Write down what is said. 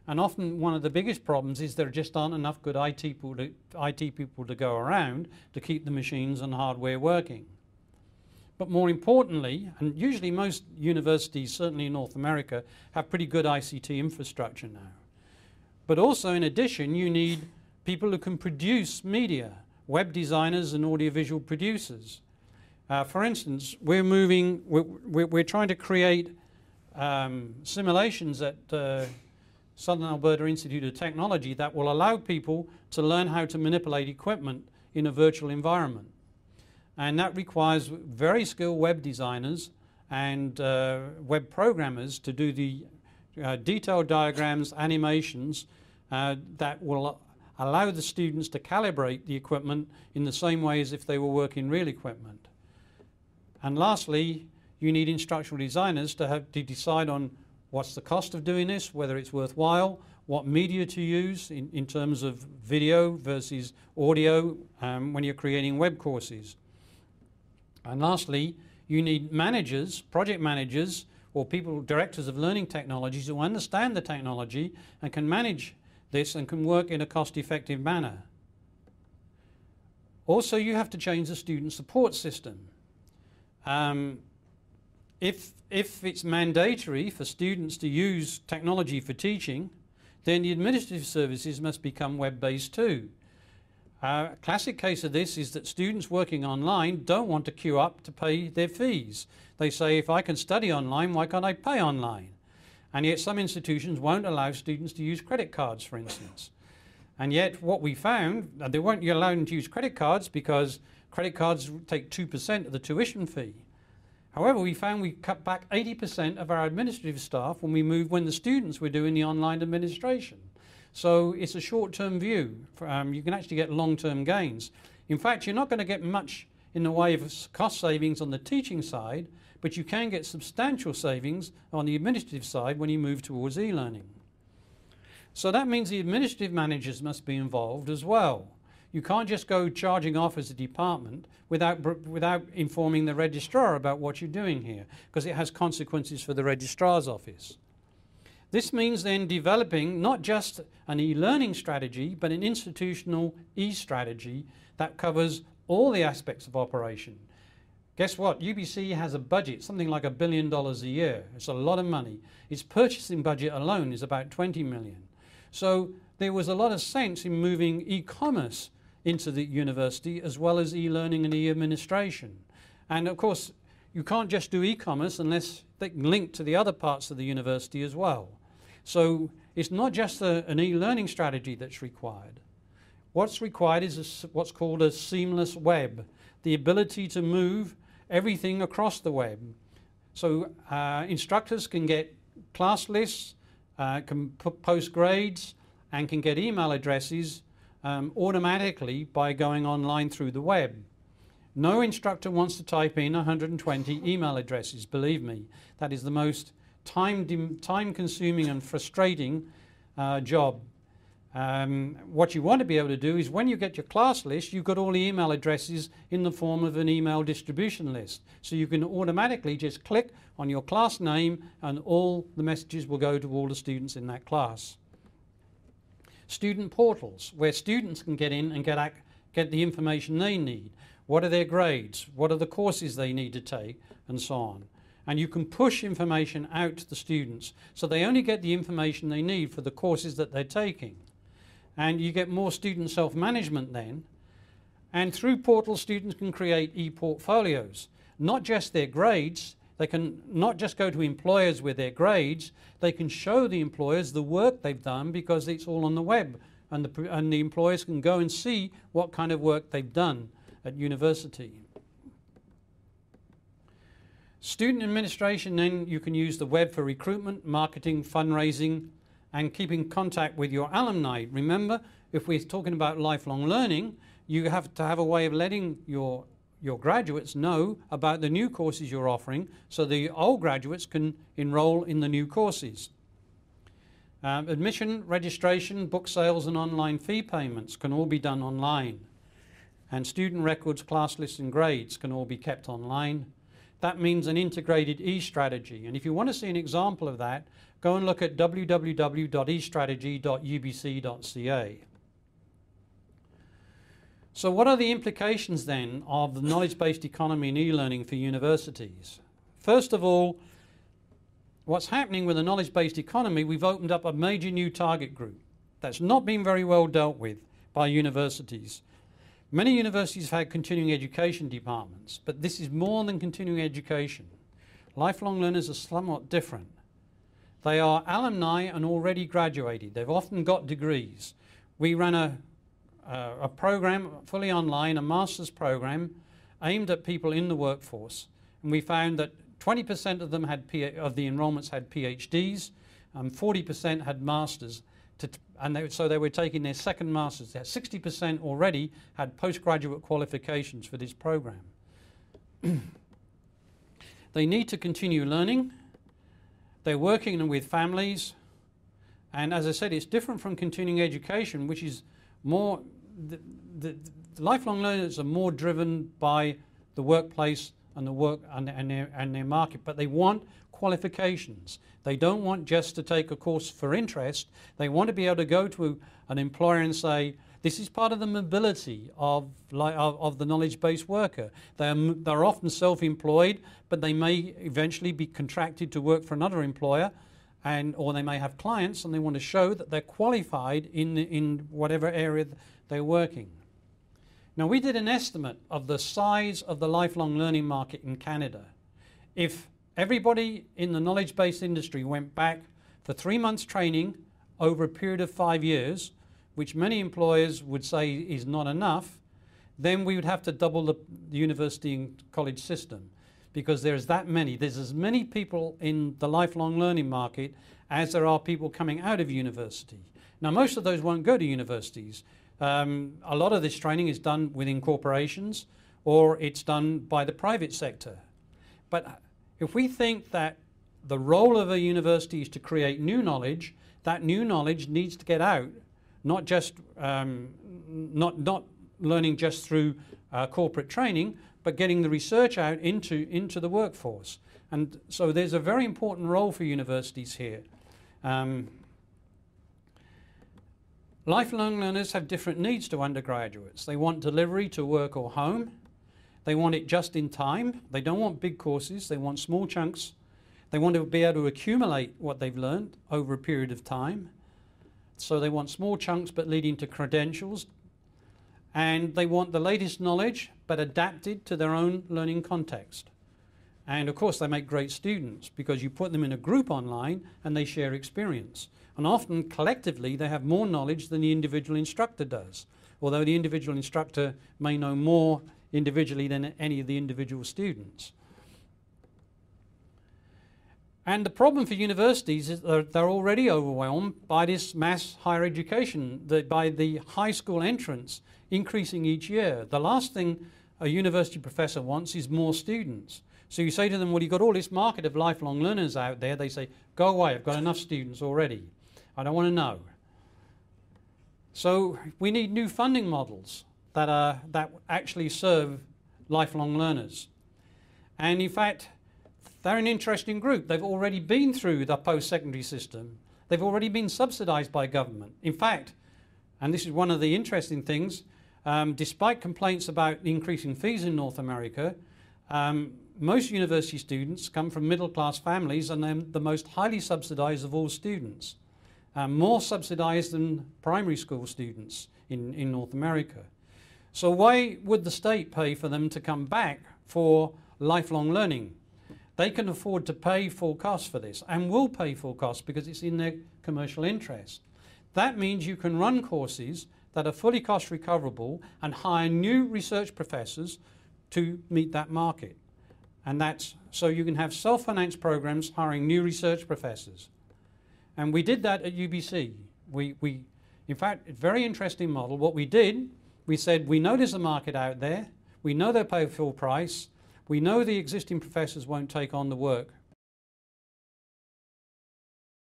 And often one of the biggest problems is there just aren't enough good IT people to go around to keep the machines and hardware working. But more importantly, and usually most universities, certainly in North America, have pretty good ICT infrastructure now. But also in addition, you need people who can produce media, web designers and audiovisual producers. For instance, we're trying to create simulations at Southern Alberta Institute of Technology that will allow people to learn how to manipulate equipment in a virtual environment. And that requires very skilled web designers and web programmers to do the detailed diagrams, animations that will allow the students to calibrate the equipment in the same way as if they were working real equipment. And lastly, you need instructional designers to decide on what's the cost of doing this, whether it's worthwhile, what media to use in terms of video versus audio when you're creating web courses. And lastly, you need managers, project managers, or people, directors of learning technologies who understand the technology and can manage this and can work in a cost-effective manner. Also, you have to change the student support system. If it's mandatory for students to use technology for teaching, then the administrative services must become web-based too. A classic case of this is that students working online don't want to queue up to pay their fees. They say, if I can study online, why can't I pay online? And yet some institutions won't allow students to use credit cards, for instance. And yet what we found, they won't allow them to use credit cards because credit cards take 2% of the tuition fee. However, we found we cut back 80% of our administrative staff when the students were doing the online administration. So it's a short-term view. You can actually get long-term gains. In fact, you're not going to get much in the way of cost savings on the teaching side, but you can get substantial savings on the administrative side when you move towards e-learning. So that means the administrative managers must be involved as well. You can't just go charging off as a department without informing the registrar about what you're doing here, because it has consequences for the registrar's office. This means then developing not just an e-learning strategy, but an institutional e-strategy that covers all the aspects of operation. Guess what? UBC has a budget, something like $1 billion a year. It's a lot of money. Its purchasing budget alone is about $20 million. So there was a lot of sense in moving e-commerce into the university as well as e-learning and e-administration. And of course, you can't just do e-commerce unless they can link to the other parts of the university as well. So it's not just an e-learning strategy that's required. What's required is what's called a seamless web, the ability to move everything across the web. So instructors can get class lists, can post grades, and can get email addresses automatically by going online through the web. No instructor wants to type in 120 email addresses, believe me. That is the most time-consuming and frustrating job. What you want to be able to do is when you get your class list, you've got all the email addresses in the form of an email distribution list. So you can automatically just click on your class name and all the messages will go to all the students in that class. Student portals, where students can get in and get the information they need. What are their grades? What are the courses they need to take? And so on. And you can push information out to the students so they only get the information they need for the courses that they're taking. And you get more student self-management then. And through portals, students can create e-portfolios, not just their grades. They can not just go to employers with their grades, they can show the employers the work they've done because it's all on the web. And the employers can go and see what kind of work they've done at university. Student administration, then you can use the web for recruitment, marketing, fundraising, and keeping contact with your alumni. Remember, if we're talking about lifelong learning, you have to have a way of letting your graduates know about the new courses you're offering so the old graduates can enroll in the new courses. Admission, registration, book sales and online fee payments can all be done online. And student records, class lists and grades can all be kept online. that means an integrated e-strategy. And if you want to see an example of that, go and look at www.estrategy.ubc.ca. So what are the implications then of the knowledge-based economy and e-learning for universities? First of all, what's happening with the knowledge-based economy, we've opened up a major new target group that's not been very well dealt with by universities. Many universities have had continuing education departments, but this is more than continuing education. Lifelong learners are somewhat different. They are alumni and already graduated. They've often got degrees. We ran a program fully online, a master's program aimed at people in the workforce, and we found that 20% of them of the enrollments had PhDs, 40% had masters, so they were taking their second masters. 60% already had postgraduate qualifications for this program. They need to continue learning. They're working with families, and as I said, it's different from continuing education, which is more, the lifelong learners are more driven by the workplace and the work and their market, but they want qualifications. They don't want just to take a course for interest. They want to be able to go to an employer and say, this is part of the mobility of the knowledge-based worker. They're often self-employed, but they may eventually be contracted to work for another employer, or they may have clients, and they want to show that they're qualified in whatever area they're working. Now, we did an estimate of the size of the lifelong learning market in Canada. If everybody in the knowledge-based industry went back for 3 months training over a period of 5 years, which many employers would say is not enough, then we would have to double the university and college system, because there's that many. There's as many people in the lifelong learning market as there are people coming out of university. Now, most of those won't go to universities. A lot of this training is done within corporations, or it's done by the private sector. But if we think that the role of a university is to create new knowledge, that new knowledge needs to get out, not just not learning just through corporate training, but getting the research out into the workforce. And so there's a very important role for universities here. Lifelong learners have different needs to undergraduates. They want delivery to work or home. They want it just in time. They don't want big courses. They want small chunks. They want to be able to accumulate what they've learned over a period of time. So they want small chunks but leading to credentials. And they want the latest knowledge but adapted to their own learning context. And of course they make great students because you put them in a group online and they share experience. And often collectively they have more knowledge than the individual instructor does, although the individual instructor may know more individually than any of the individual students. And the problem for universities is that they're already overwhelmed by this mass higher education, by the high school entrance increasing each year. The last thing a university professor wants is more students. So you say to them, well, you've got all this market of lifelong learners out there. They say, go away, I've got enough students already. I don't want to know. So we need new funding models that actually serve lifelong learners. And in fact, they're an interesting group. They've already been through the post-secondary system. They've already been subsidized by government. In fact, and this is one of the interesting things, despite complaints about increasing fees in North America, most university students come from middle-class families, and they're the most highly subsidized of all students, more subsidized than primary school students in North America. So why would the state pay for them to come back for lifelong learning? They can afford to pay full costs for this, and will pay full costs because it's in their commercial interest. That means you can run courses that are fully cost recoverable and hire new research professors to meet that market. And that's so you can have self-financed programs hiring new research professors. And we did that at UBC. In fact, a very interesting model. What we did, we said, we know there's a market out there. We know they'll pay full price. We know the existing professors won't take on the work